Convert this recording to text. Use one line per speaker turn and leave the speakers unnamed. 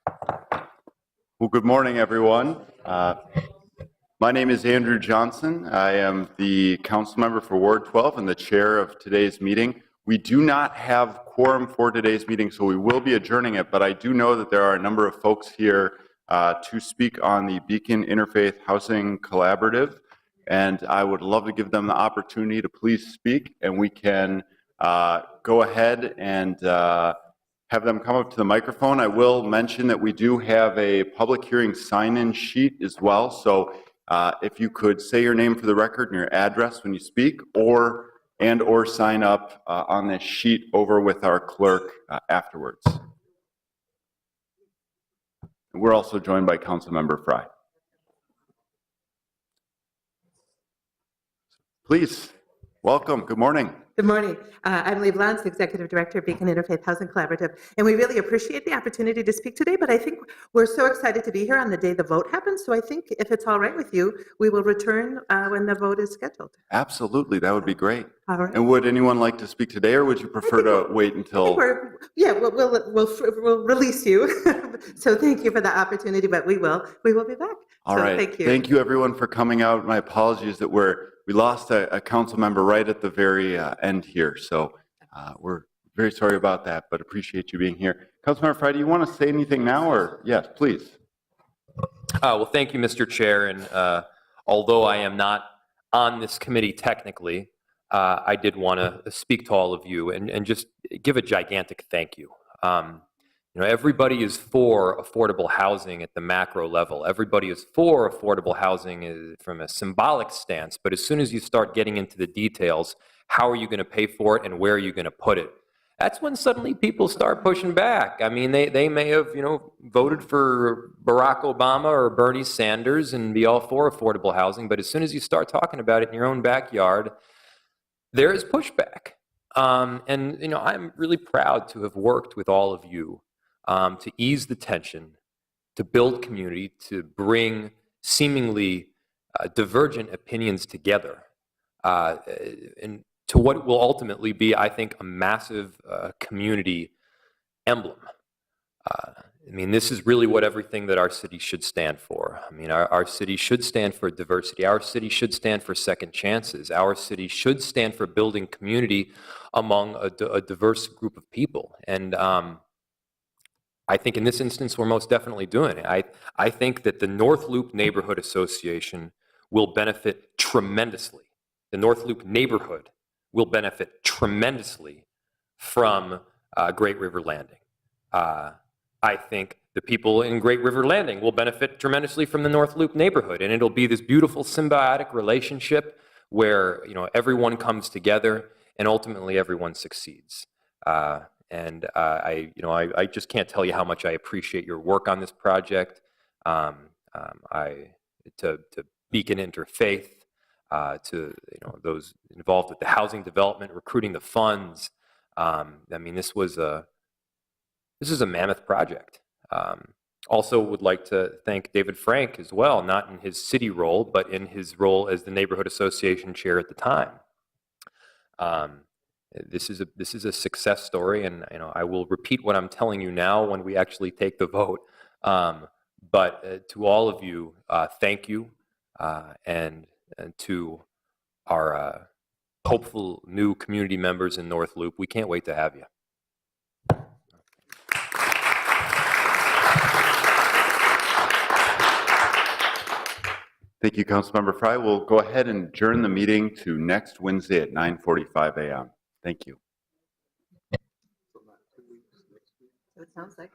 Well, good morning, everyone. My name is Andrew Johnson. I am the council member for Ward 12 and the chair of today's meeting. We do not have quorum for today's meeting, so we will be adjourning it, but I do know that there are a number of folks here to speak on the Beacon Interfaith Housing Collaborative, and I would love to give them the opportunity to please speak, and we can go ahead and have them come up to the microphone. I will mention that we do have a public hearing sign-in sheet as well, so if you could say your name for the record and your address when you speak, or sign up on this sheet over with our clerk afterwards. We're also joined by Councilmember Fry. Please, welcome. Good morning.
Good morning. I'm Lee Blance, Executive Director of Beacon Interfaith Housing Collaborative, and we really appreciate the opportunity to speak today, but I think we're so excited to be here on the day the vote happens, so I think if it's all right with you, we will return when the vote is scheduled.
Absolutely, that would be great.
All right.
And would anyone like to speak today, or would you prefer to wait until?
We'll release you. So thank you for the opportunity, but we will be back.
All right.
Thank you.
Thank you, everyone, for coming out. My apologies that we lost a council member right at the very end here, so we're very sorry about that, but appreciate you being here. Councilmember Fry, do you want to say anything now, or yes, please?
Well, thank you, Mr. Chair, and although I am not on this committee technically, I did want to speak to all of you and just give a gigantic thank you. Everybody is for affordable housing at the macro level. Everybody is for affordable housing from a symbolic stance, but as soon as you start getting into the details, how are you going to pay for it and where are you going to put it? That's when suddenly people start pushing back. I mean, they may have, voted for Barack Obama or Bernie Sanders and be all for affordable housing, but as soon as you start talking about it in your own backyard, there is pushback. I'm really proud to have worked with all of you to ease the tension, to build community, to bring seemingly divergent opinions together, and to what will ultimately be, I think, a massive community emblem. This is really what everything that our city should stand for. Our city should stand for diversity. Our city should stand for second chances. Our city should stand for building community among a diverse group of people. And I think in this instance, we're most definitely doing it. I think that the North Loop Neighborhood Association will benefit tremendously. The North Loop neighborhood will benefit tremendously from Great River Landing. I think the people in Great River Landing will benefit tremendously from the North Loop neighborhood, and it'll be this beautiful symbiotic relationship where everyone comes together and ultimately everyone succeeds. I just can't tell you how much I appreciate your work on this project. To Beacon Interfaith, to those involved with the housing development, recruiting the funds. This is a mammoth project. Also would like to thank David Frank as well, not in his city role, but in his role as the neighborhood association chair at the time. This is a success story, and I will repeat what I'm telling you now when we actually take the vote. But to all of you, thank you, and to our hopeful new community members in North Loop, we can't wait to have you.
Thank you, Councilmember Fry. We'll go ahead and adjourn the meeting to next Wednesday at 9:45 a.m. Thank you.
So it sounds like